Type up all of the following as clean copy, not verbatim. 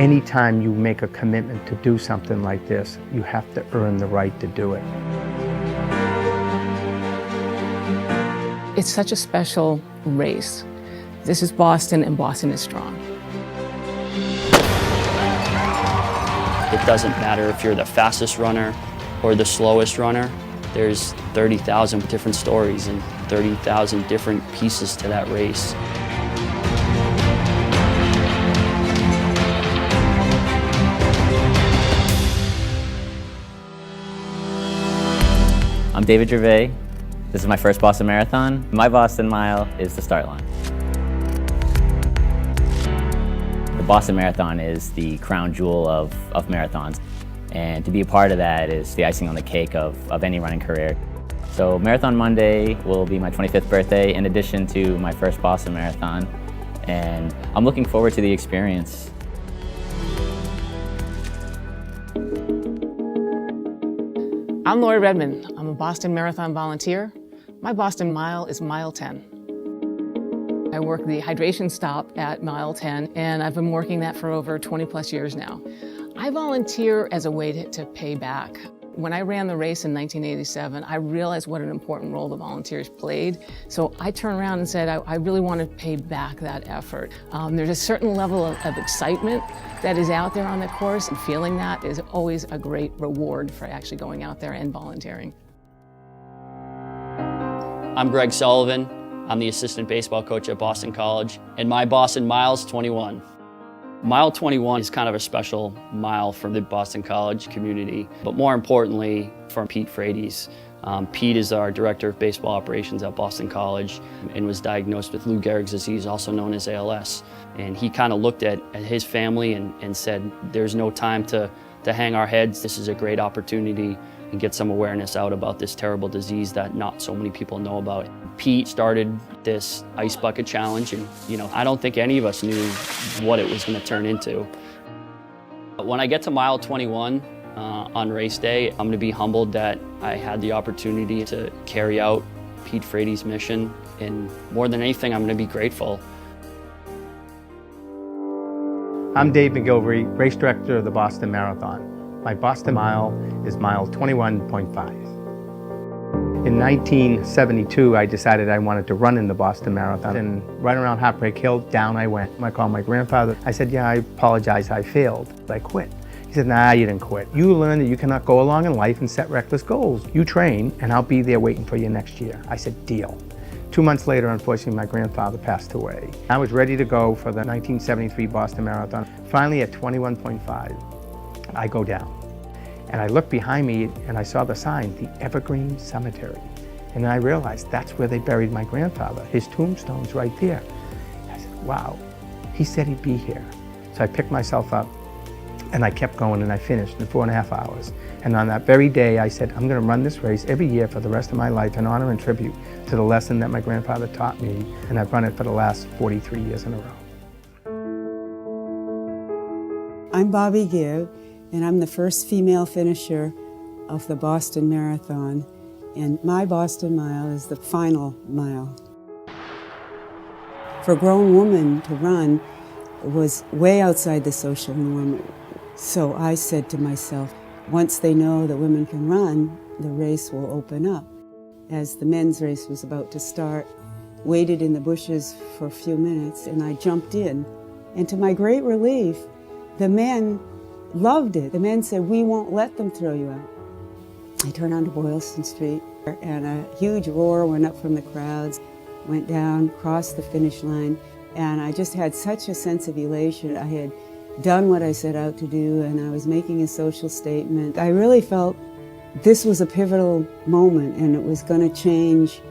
Anytime you make a commitment to do something like this, you have to earn the right to do it. It's such a special race. This is Boston, and Boston is strong. It doesn't matter if you're the fastest runner or the slowest runner. There's 30,000 different stories and 30,000 different pieces to that race. I'm David Gervais. This is my first Boston Marathon. My Boston Mile is the start line. The Boston Marathon is the crown jewel of marathons. And to be a part of that is the icing on the cake of any running career. So Marathon Monday will be my 25th birthday in addition to my first Boston Marathon. And I'm looking forward to the experience. I'm Lori Redmond. I'm a Boston Marathon volunteer. My Boston Mile is mile 10. I work the hydration stop at mile 10, and I've been working that for over 20 plus years now. I volunteer as a way to pay back. When I ran the race in 1987, I realized what an important role the volunteers played. So I turned around and said, I really want to pay back that effort. There's a certain level of excitement that is out there on the course, and feeling that is always a great reward for actually going out there and volunteering. I'm Greg Sullivan. I'm the assistant baseball coach at Boston College, and my Boston Mile's 21. Mile 21 is kind of a special mile for the Boston College community, but more importantly, for Pete Frates. Pete is our director of baseball operations at Boston College and was diagnosed with Lou Gehrig's disease, also known as ALS. And he kind of looked at his family and said, there's no time to hang our heads. This is a great opportunity and get some awareness out about this terrible disease that not so many people know about. Pete started this ice bucket challenge, and I don't think any of us knew what it was going to turn into. But when I get to mile 21 on race day, I'm going to be humbled that I had the opportunity to carry out Pete Frates' mission, and more than anything, I'm going to be grateful. I'm Dave McGilvery, race director of the Boston Marathon. My Boston Mile is mile 21.5. In 1972, I decided I wanted to run in the Boston Marathon, and right around Heartbreak Hill, down I went. I called my grandfather. I said, yeah, I apologize, I failed. I quit. He said, nah, you didn't quit. You learn that you cannot go along in life and set reckless goals. You train, and I'll be there waiting for you next year. I said, deal. 2 months later, unfortunately, my grandfather passed away. I was ready to go for the 1973 Boston Marathon. Finally, at 21.5, I go down. And I looked behind me and I saw the sign, the Evergreen Cemetery. And then I realized that's where they buried my grandfather. His tombstone's right there. I said, wow, he said he'd be here. So I picked myself up and I kept going, and I finished in 4.5 hours. And on that very day, I said, I'm gonna run this race every year for the rest of my life in honor and tribute to the lesson that my grandfather taught me. And I've run it for the last 43 years in a row. I'm Bobby Gibb, and I'm the first female finisher of the Boston Marathon. And my Boston Mile is the final mile. For a grown woman to run was way outside the social norm. So I said to myself, once they know that women can run, the race will open up. As the men's race was about to start, waited in the bushes for a few minutes, and I jumped in. And to my great relief, the men loved it. The men said, we won't let them throw you out. I turned onto Boylston Street, and a huge roar went up from the crowds, went down, crossed the finish line, and I just had such a sense of elation. I had done what I set out to do, and I was making a social statement. I really felt this was a pivotal moment, and it was going to change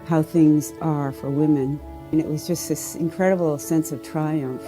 how things are for women. And it was just this incredible sense of triumph.